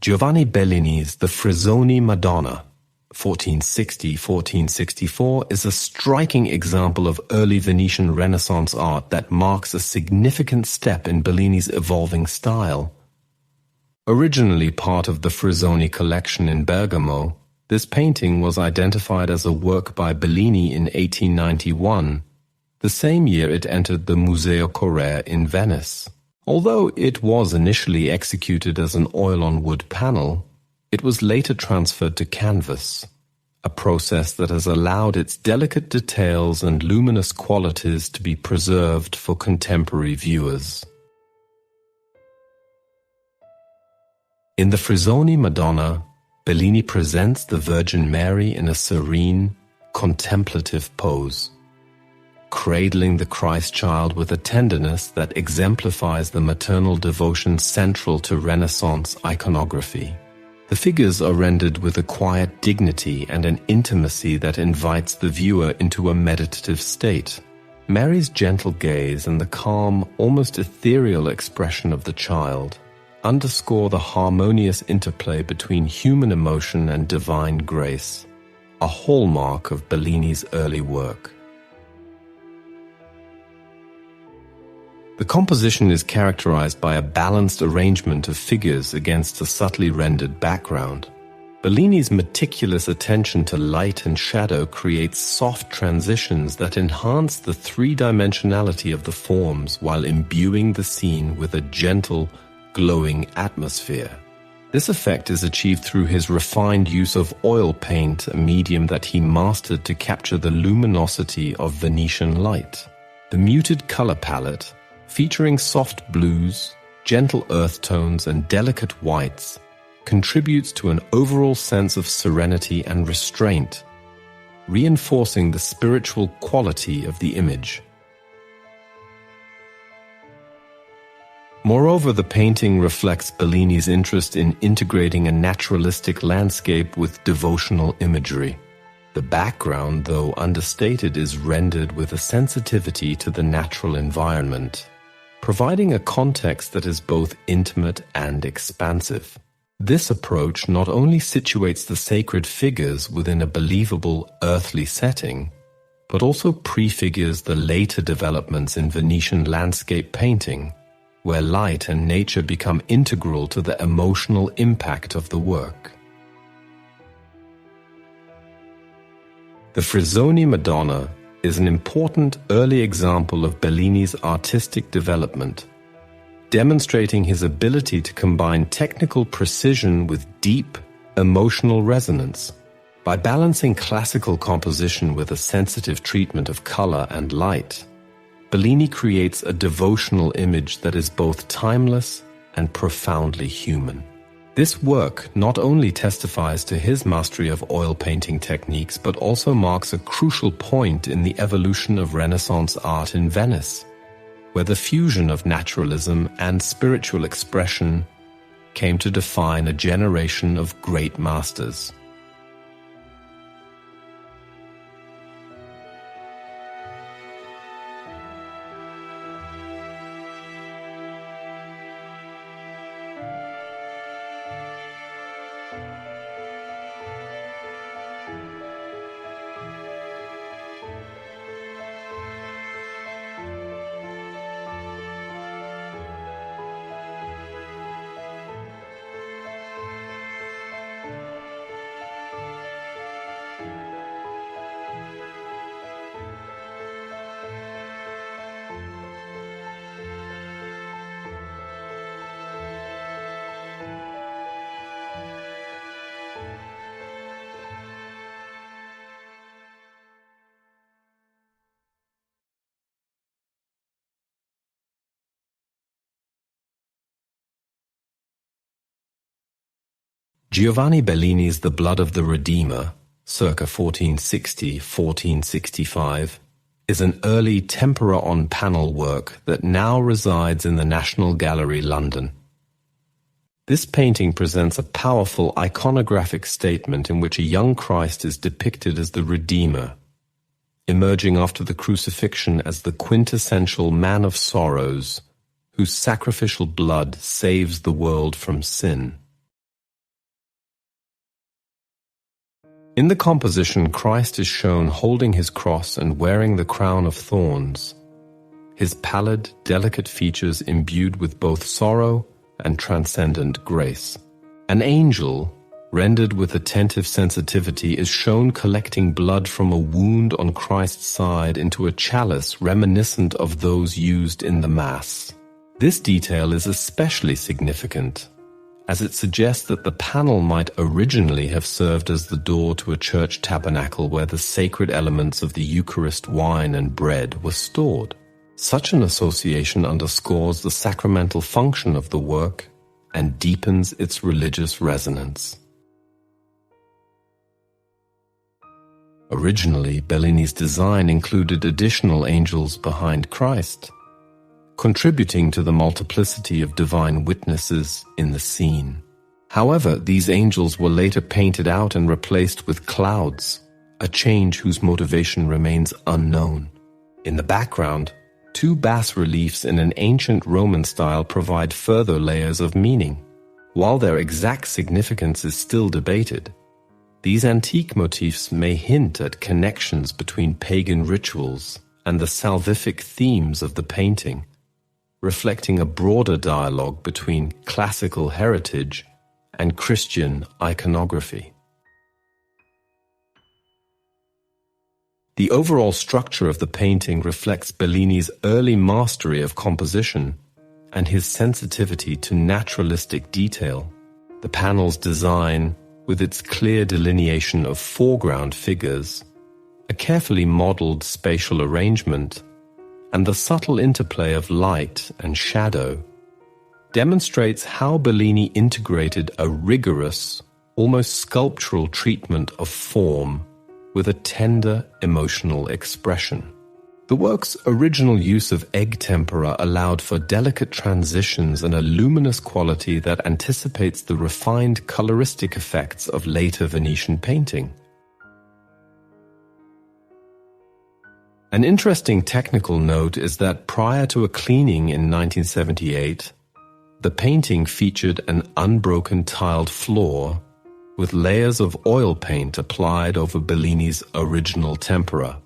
Giovanni Bellini's The Frizzoni Madonna, 1460-1464, is a striking example of early Venetian Renaissance art that marks a significant step in Bellini's evolving style. Originally part of the Frizzoni collection in Bergamo, this painting was identified as a work by Bellini in 1891, the same year it entered the Museo Correr in Venice. Although it was initially executed as an oil-on-wood panel, it was later transferred to canvas, a process that has allowed its delicate details and luminous qualities to be preserved for contemporary viewers. In the Frizzoni Madonna, Bellini presents the Virgin Mary in a serene, contemplative pose, cradling the Christ child with a tenderness that exemplifies the maternal devotion central to Renaissance iconography. The figures are rendered with a quiet dignity and an intimacy that invites the viewer into a meditative state. Mary's gentle gaze and the calm, almost ethereal expression of the child underscore the harmonious interplay between human emotion and divine grace, a hallmark of Bellini's early work. The composition is characterized by a balanced arrangement of figures against a subtly rendered background. Bellini's meticulous attention to light and shadow creates soft transitions that enhance the three-dimensionality of the forms while imbuing the scene with a gentle, glowing atmosphere. This effect is achieved through his refined use of oil paint, a medium that he mastered to capture the luminosity of Venetian light. The muted color palette, featuring soft blues, gentle earth tones, and delicate whites, contributes to an overall sense of serenity and restraint, reinforcing the spiritual quality of the image. Moreover, the painting reflects Bellini's interest in integrating a naturalistic landscape with devotional imagery. The background, though understated, is rendered with a sensitivity to the natural environment, providing a context that is both intimate and expansive. This approach not only situates the sacred figures within a believable earthly setting, but also prefigures the later developments in Venetian landscape painting, where light and nature become integral to the emotional impact of the work. The Frizzoni Madonna is an important early example of Bellini's artistic development, demonstrating his ability to combine technical precision with deep, emotional resonance. By balancing classical composition with a sensitive treatment of color and light, Bellini creates a devotional image that is both timeless and profoundly human. This work not only testifies to his mastery of oil painting techniques, but also marks a crucial point in the evolution of Renaissance art in Venice, where the fusion of naturalism and spiritual expression came to define a generation of great masters. Giovanni Bellini's The Blood of the Redeemer, circa 1460-1465, is an early tempera-on-panel work that now resides in the National Gallery, London. This painting presents a powerful iconographic statement in which a young Christ is depicted as the Redeemer, emerging after the crucifixion as the quintessential man of sorrows, whose sacrificial blood saves the world from sin. In the composition, Christ is shown holding his cross and wearing the crown of thorns, his pallid, delicate features imbued with both sorrow and transcendent grace. An angel, rendered with attentive sensitivity, is shown collecting blood from a wound on Christ's side into a chalice reminiscent of those used in the Mass. This detail is especially significant, as it suggests that the panel might originally have served as the door to a church tabernacle where the sacred elements of the Eucharist, wine and bread, were stored. Such an association underscores the sacramental function of the work and deepens its religious resonance. Originally, Bellini's design included additional angels behind Christ, contributing to the multiplicity of divine witnesses in the scene. However, these angels were later painted out and replaced with clouds, a change whose motivation remains unknown. In the background, two bas-reliefs in an ancient Roman style provide further layers of meaning. While their exact significance is still debated, these antique motifs may hint at connections between pagan rituals and the salvific themes of the painting, reflecting a broader dialogue between classical heritage and Christian iconography. The overall structure of the painting reflects Bellini's early mastery of composition and his sensitivity to naturalistic detail. The panel's design, with its clear delineation of foreground figures, a carefully modeled spatial arrangement, and the subtle interplay of light and shadow, demonstrates how Bellini integrated a rigorous, almost sculptural treatment of form with a tender emotional expression. The work's original use of egg tempera allowed for delicate transitions and a luminous quality that anticipates the refined coloristic effects of later Venetian painting. An interesting technical note is that prior to a cleaning in 1978, the painting featured an unbroken tiled floor with layers of oil paint applied over Bellini's original tempera.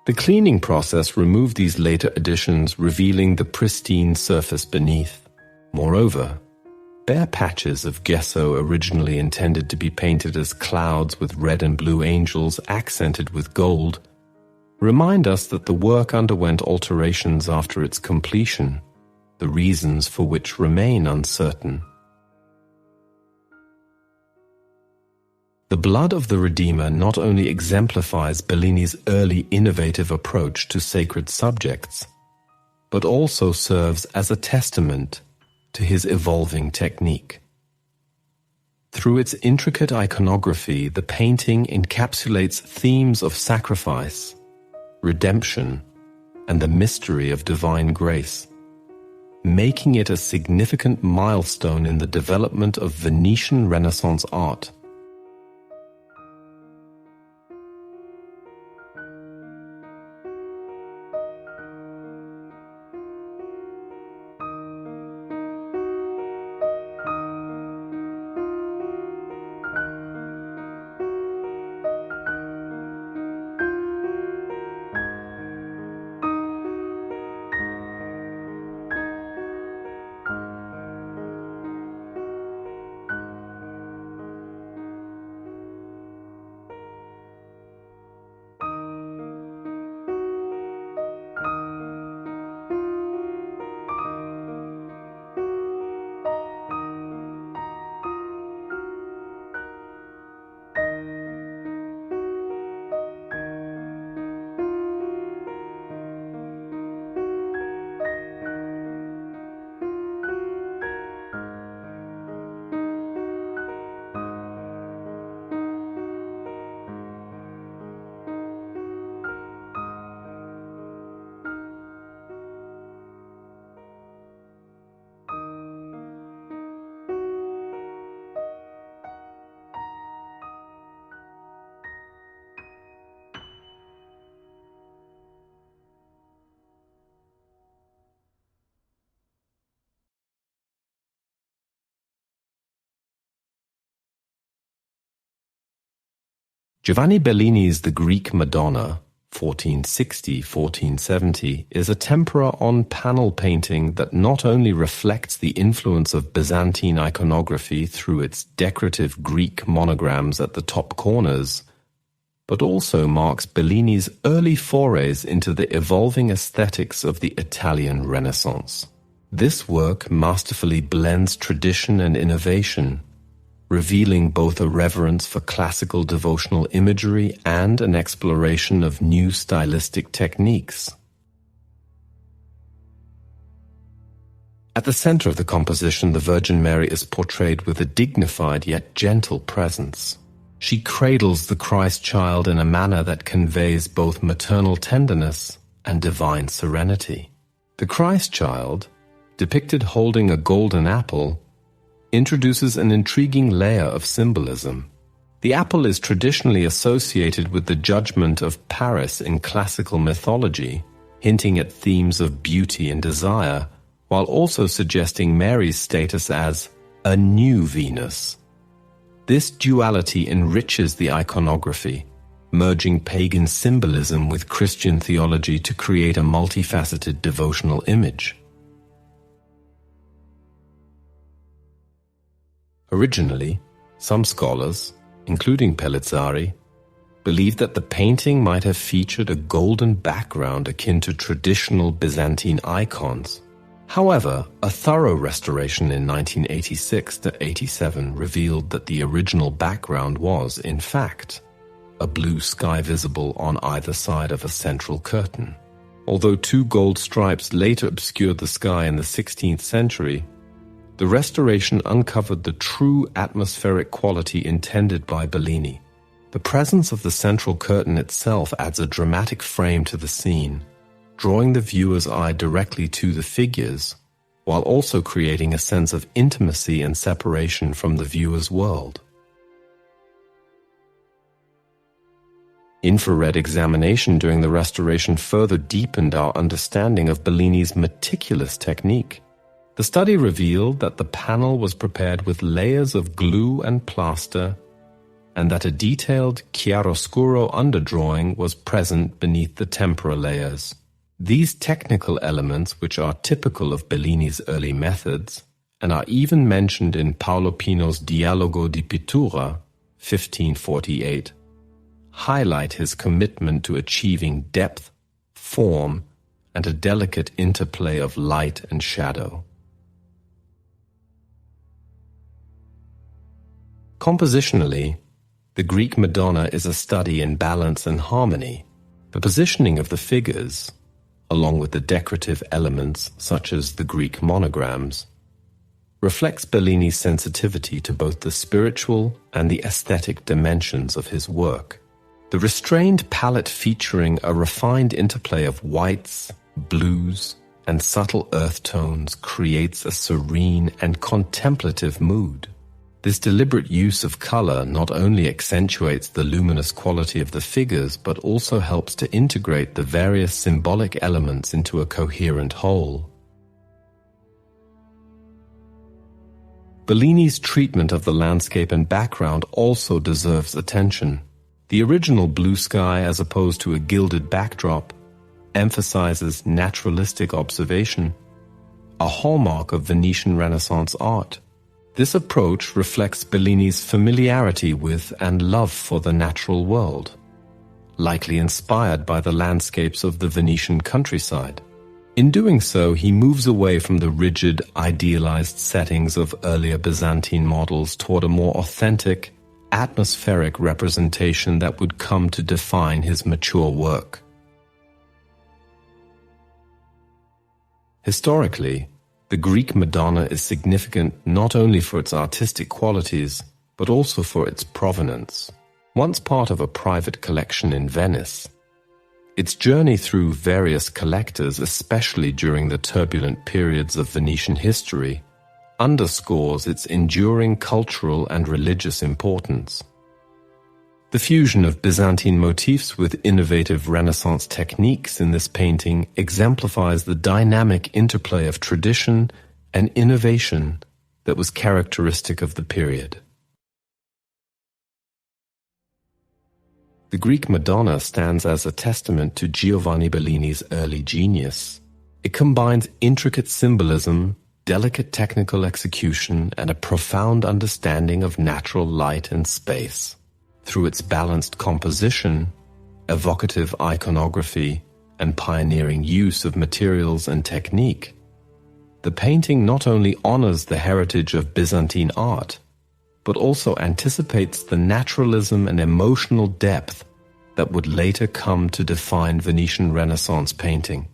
The cleaning process removed these later additions, revealing the pristine surface beneath. Moreover, bare patches of gesso originally intended to be painted as clouds with red and blue angels accented with gold remind us that the work underwent alterations after its completion, the reasons for which remain uncertain. The blood of the Redeemer not only exemplifies Bellini's early innovative approach to sacred subjects, but also serves as a testament to his evolving technique. Through its intricate iconography, the painting encapsulates themes of sacrifice, redemption, and the mystery of divine grace, making it a significant milestone in the development of Venetian Renaissance art. Giovanni Bellini's The Greek Madonna, 1460-1470, is a tempera on panel painting that not only reflects the influence of Byzantine iconography through its decorative Greek monograms at the top corners, but also marks Bellini's early forays into the evolving aesthetics of the Italian Renaissance. This work masterfully blends tradition and innovation, revealing both a reverence for classical devotional imagery and an exploration of new stylistic techniques. At the center of the composition, the Virgin Mary is portrayed with a dignified yet gentle presence. She cradles the Christ child in a manner that conveys both maternal tenderness and divine serenity. The Christ child, depicted holding a golden apple, introduces an intriguing layer of symbolism. The apple is traditionally associated with the judgment of Paris in classical mythology, hinting at themes of beauty and desire, while also suggesting Mary's status as a new Venus. This duality enriches the iconography, merging pagan symbolism with Christian theology to create a multifaceted devotional image. Originally, some scholars, including Pellizzari, believed that the painting might have featured a golden background akin to traditional Byzantine icons. However, a thorough restoration in 1986-87 revealed that the original background was, in fact, a blue sky visible on either side of a central curtain. Although two gold stripes later obscured the sky in the 16th century, the restoration uncovered the true atmospheric quality intended by Bellini. The presence of the central curtain itself adds a dramatic frame to the scene, drawing the viewer's eye directly to the figures, while also creating a sense of intimacy and separation from the viewer's world. Infrared examination during the restoration further deepened our understanding of Bellini's meticulous technique. The study revealed that the panel was prepared with layers of glue and plaster, and that a detailed chiaroscuro underdrawing was present beneath the tempera layers. These technical elements, which are typical of Bellini's early methods, and are even mentioned in Paolo Pino's Dialogo di Pittura, 1548, highlight his commitment to achieving depth, form, and a delicate interplay of light and shadow. Compositionally, the Greek Madonna is a study in balance and harmony. The positioning of the figures, along with the decorative elements such as the Greek monograms, reflects Bellini's sensitivity to both the spiritual and the aesthetic dimensions of his work. The restrained palette featuring a refined interplay of whites, blues, and subtle earth tones creates a serene and contemplative mood. This deliberate use of color not only accentuates the luminous quality of the figures, but also helps to integrate the various symbolic elements into a coherent whole. Bellini's treatment of the landscape and background also deserves attention. The original blue sky, as opposed to a gilded backdrop, emphasizes naturalistic observation, a hallmark of Venetian Renaissance art. This approach reflects Bellini's familiarity with and love for the natural world, likely inspired by the landscapes of the Venetian countryside. In doing so, he moves away from the rigid, idealized settings of earlier Byzantine models toward a more authentic, atmospheric representation that would come to define his mature work. Historically, the Greek Madonna is significant not only for its artistic qualities, but also for its provenance. Once part of a private collection in Venice, its journey through various collectors, especially during the turbulent periods of Venetian history, underscores its enduring cultural and religious importance. The fusion of Byzantine motifs with innovative Renaissance techniques in this painting exemplifies the dynamic interplay of tradition and innovation that was characteristic of the period. The Greek Madonna stands as a testament to Giovanni Bellini's early genius. It combines intricate symbolism, delicate technical execution, and a profound understanding of natural light and space. Through its balanced composition, evocative iconography, and pioneering use of materials and technique, the painting not only honors the heritage of Byzantine art, but also anticipates the naturalism and emotional depth that would later come to define Venetian Renaissance painting.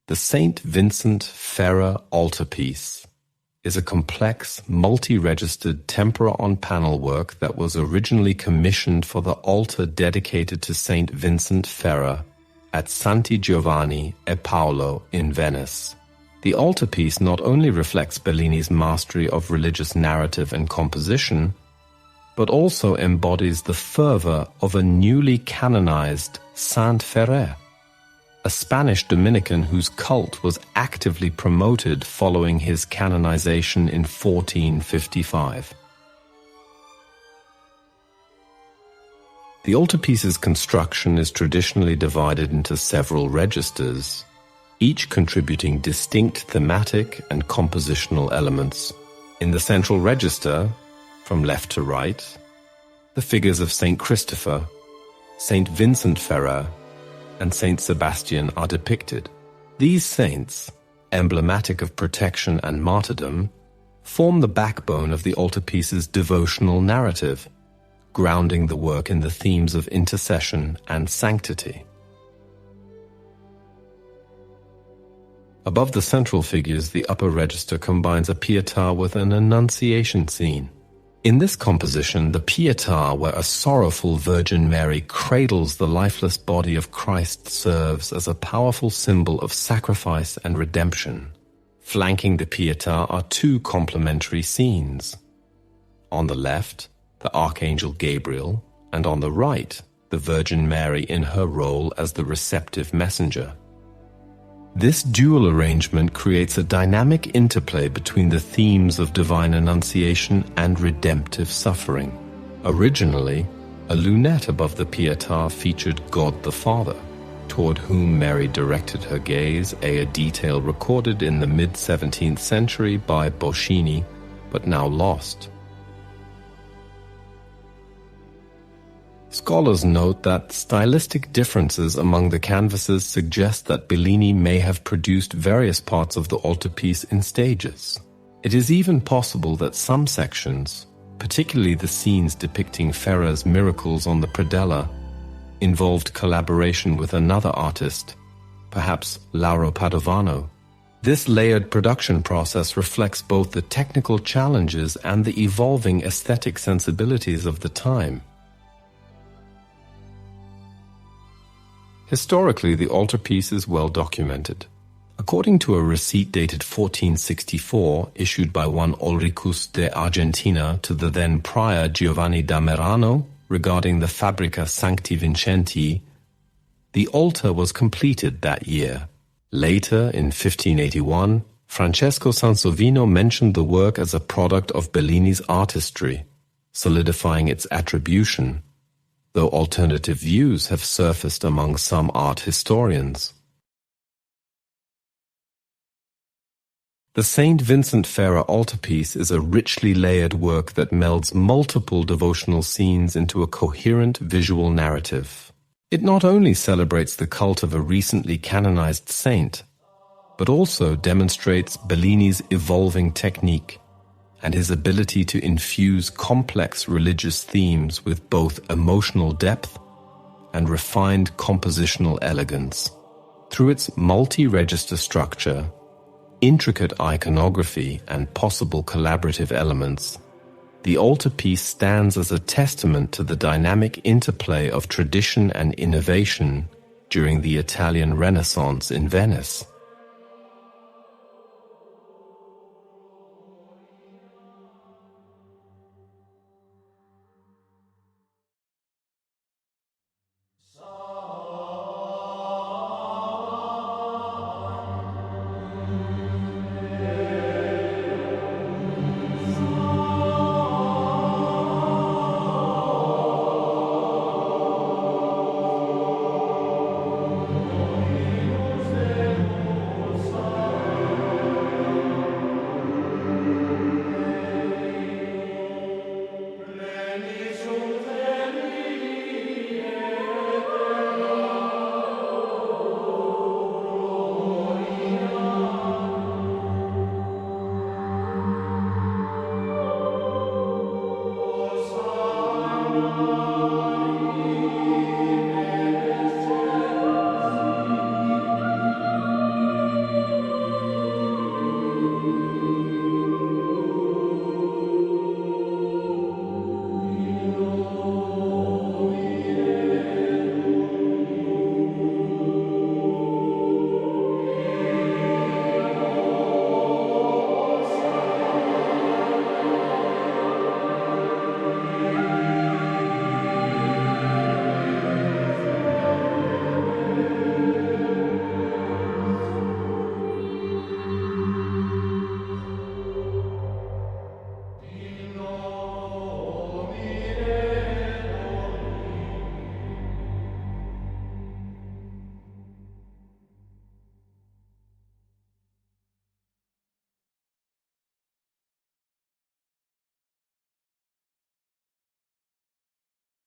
The St. Vincent Ferrer Altarpiece is a complex, multi-registered tempera-on-panel work that was originally commissioned for the altar dedicated to St. Vincent Ferrer at Santi Giovanni e Paolo in Venice. The altarpiece not only reflects Bellini's mastery of religious narrative and composition, but also embodies the fervor of a newly canonized Saint Ferrer, a Spanish Dominican whose cult was actively promoted following his canonization in 1455. The altarpiece's construction is traditionally divided into several registers, each contributing distinct thematic and compositional elements. In the central register, from left to right, the figures of Saint Christopher, Saint Vincent Ferrer, and Saint Sebastian are depicted. These saints, emblematic of protection and martyrdom, form the backbone of the altarpiece's devotional narrative, grounding the work in the themes of intercession and sanctity. Above the central figures, the upper register combines a Pietà with an Annunciation scene. In this composition, the Pietà, where a sorrowful Virgin Mary cradles the lifeless body of Christ, serves as a powerful symbol of sacrifice and redemption. Flanking the Pietà are two complementary scenes. On the left, the Archangel Gabriel, and on the right, the Virgin Mary in her role as the receptive messenger. This dual arrangement creates a dynamic interplay between the themes of divine annunciation and redemptive suffering. Originally, a lunette above the Pietà featured God the Father, toward whom Mary directed her gaze, a detail recorded in the mid-17th century by Bocchini, but now lost. Scholars note that stylistic differences among the canvases suggest that Bellini may have produced various parts of the altarpiece in stages. It is even possible that some sections, particularly the scenes depicting Ferrer's miracles on the predella, involved collaboration with another artist, perhaps Lauro Padovano. This layered production process reflects both the technical challenges and the evolving aesthetic sensibilities of the time. Historically, the altarpiece is well documented. According to a receipt dated 1464, issued by one Ulricus de Argentina to the then prior Giovanni da Merano regarding the Fabrica Sancti Vincenti, the altar was completed that year. Later, in 1581, Francesco Sansovino mentioned the work as a product of Bellini's artistry, solidifying its attribution, though alternative views have surfaced among some art historians. The St. Vincent Ferrer Altarpiece is a richly layered work that melds multiple devotional scenes into a coherent visual narrative. It not only celebrates the cult of a recently canonized saint, but also demonstrates Bellini's evolving technique and his ability to infuse complex religious themes with both emotional depth and refined compositional elegance. Through its multi-register structure, intricate iconography, and possible collaborative elements, the altarpiece stands as a testament to the dynamic interplay of tradition and innovation during the Italian Renaissance in Venice.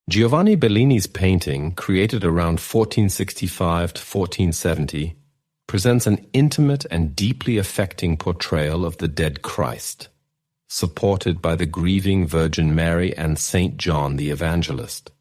Giovanni Bellini's painting, created around 1465 to 1470, presents an intimate and deeply affecting portrayal of the dead Christ, supported by the grieving Virgin Mary and Saint John the Evangelist.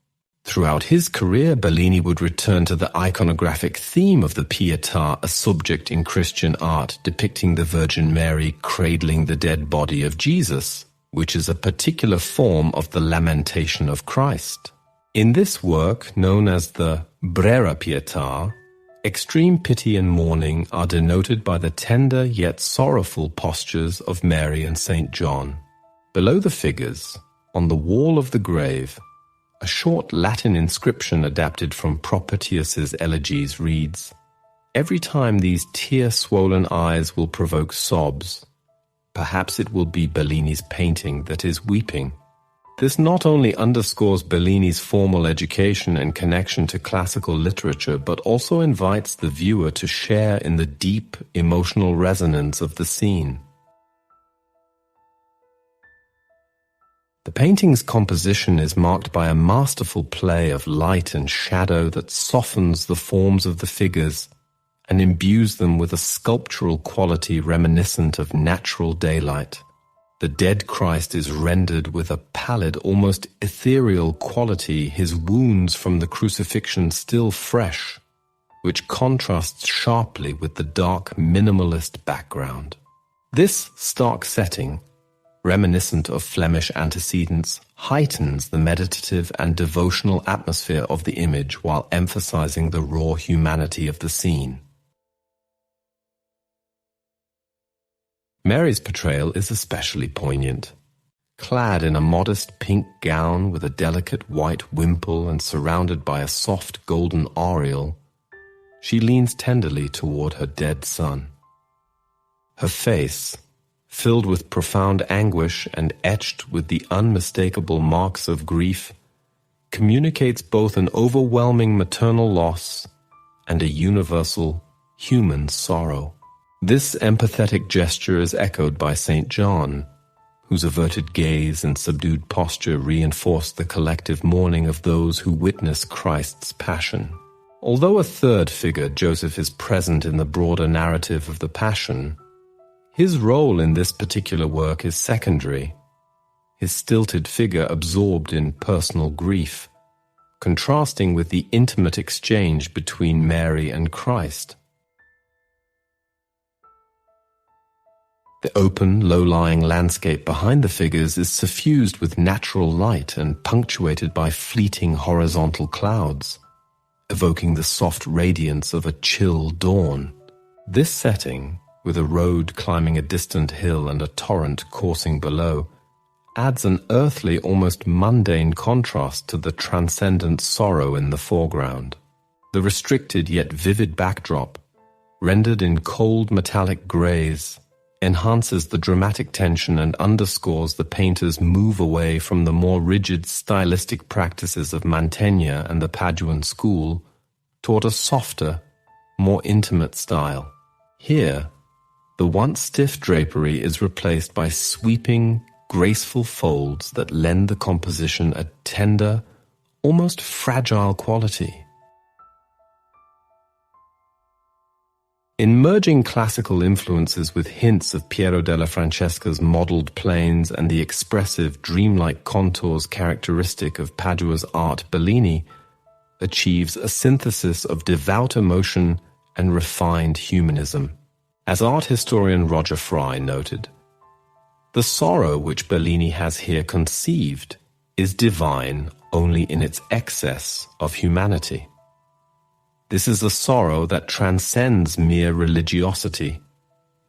Throughout his career, Bellini would return to the iconographic theme of the Pietà, a subject in Christian art depicting the Virgin Mary cradling the dead body of Jesus, which is a particular form of the Lamentation of Christ. In this work, known as the Brera Pietà, extreme pity and mourning are denoted by the tender yet sorrowful postures of Mary and Saint John. Below the figures, on the wall of the grave, a short Latin inscription adapted from Propitius's elegies reads, "Every time these tear-swollen eyes will provoke sobs, perhaps it will be Bellini's painting that is weeping." This not only underscores Bellini's formal education and connection to classical literature, but also invites the viewer to share in the deep emotional resonance of the scene. The painting's composition is marked by a masterful play of light and shadow that softens the forms of the figures and imbues them with a sculptural quality reminiscent of natural daylight. The dead Christ is rendered with a pallid, almost ethereal quality, his wounds from the crucifixion still fresh, which contrasts sharply with the dark minimalist background. This stark setting, reminiscent of Flemish antecedents, heightens the meditative and devotional atmosphere of the image while emphasizing the raw humanity of the scene. Mary's portrayal is especially poignant. Clad in a modest pink gown with a delicate white wimple and surrounded by a soft golden aureole, she leans tenderly toward her dead son. Her face, filled with profound anguish and etched with the unmistakable marks of grief, communicates both an overwhelming maternal loss and a universal human sorrow. This empathetic gesture is echoed by St. John, whose averted gaze and subdued posture reinforce the collective mourning of those who witness Christ's passion. Although a third figure, Joseph, is present in the broader narrative of the Passion, his role in this particular work is secondary, his stilted figure absorbed in personal grief, contrasting with the intimate exchange between Mary and Christ. The open, low-lying landscape behind the figures is suffused with natural light and punctuated by fleeting horizontal clouds, evoking the soft radiance of a chill dawn. This setting, with a road climbing a distant hill and a torrent coursing below, adds an earthly, almost mundane contrast to the transcendent sorrow in the foreground. The restricted yet vivid backdrop, rendered in cold metallic grays, enhances the dramatic tension and underscores the painter's move away from the more rigid stylistic practices of Mantegna and the Paduan school toward a softer, more intimate style. Here, the once stiff drapery is replaced by sweeping, graceful folds that lend the composition a tender, almost fragile quality. In merging classical influences with hints of Piero della Francesca's modelled planes and the expressive, dreamlike contours characteristic of Padua's art, Bellini achieves a synthesis of devout emotion and refined humanism. As art historian Roger Fry noted, the sorrow which Bellini has here conceived is divine only in its excess of humanity. This is a sorrow that transcends mere religiosity,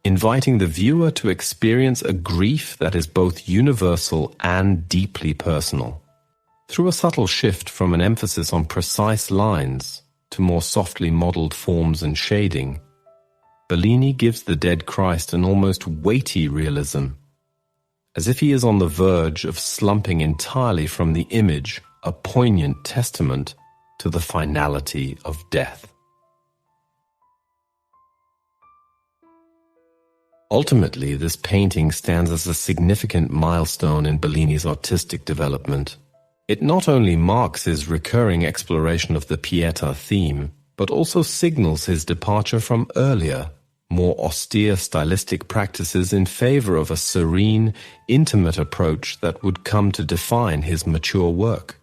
inviting the viewer to experience a grief that is both universal and deeply personal. Through a subtle shift from an emphasis on precise lines to more softly modeled forms and shading, Bellini gives the dead Christ an almost weighty realism, as if he is on the verge of slumping entirely from the image, a poignant testament to the finality of death. Ultimately, this painting stands as a significant milestone in Bellini's artistic development. It not only marks his recurring exploration of the Pietà theme, but also signals his departure from earlier, more austere stylistic practices in favor of a serene, intimate approach that would come to define his mature work.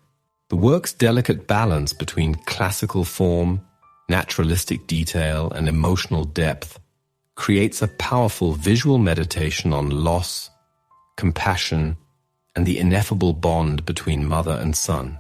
The work's delicate balance between classical form, naturalistic detail, and emotional depth creates a powerful visual meditation on loss, compassion, and the ineffable bond between mother and son.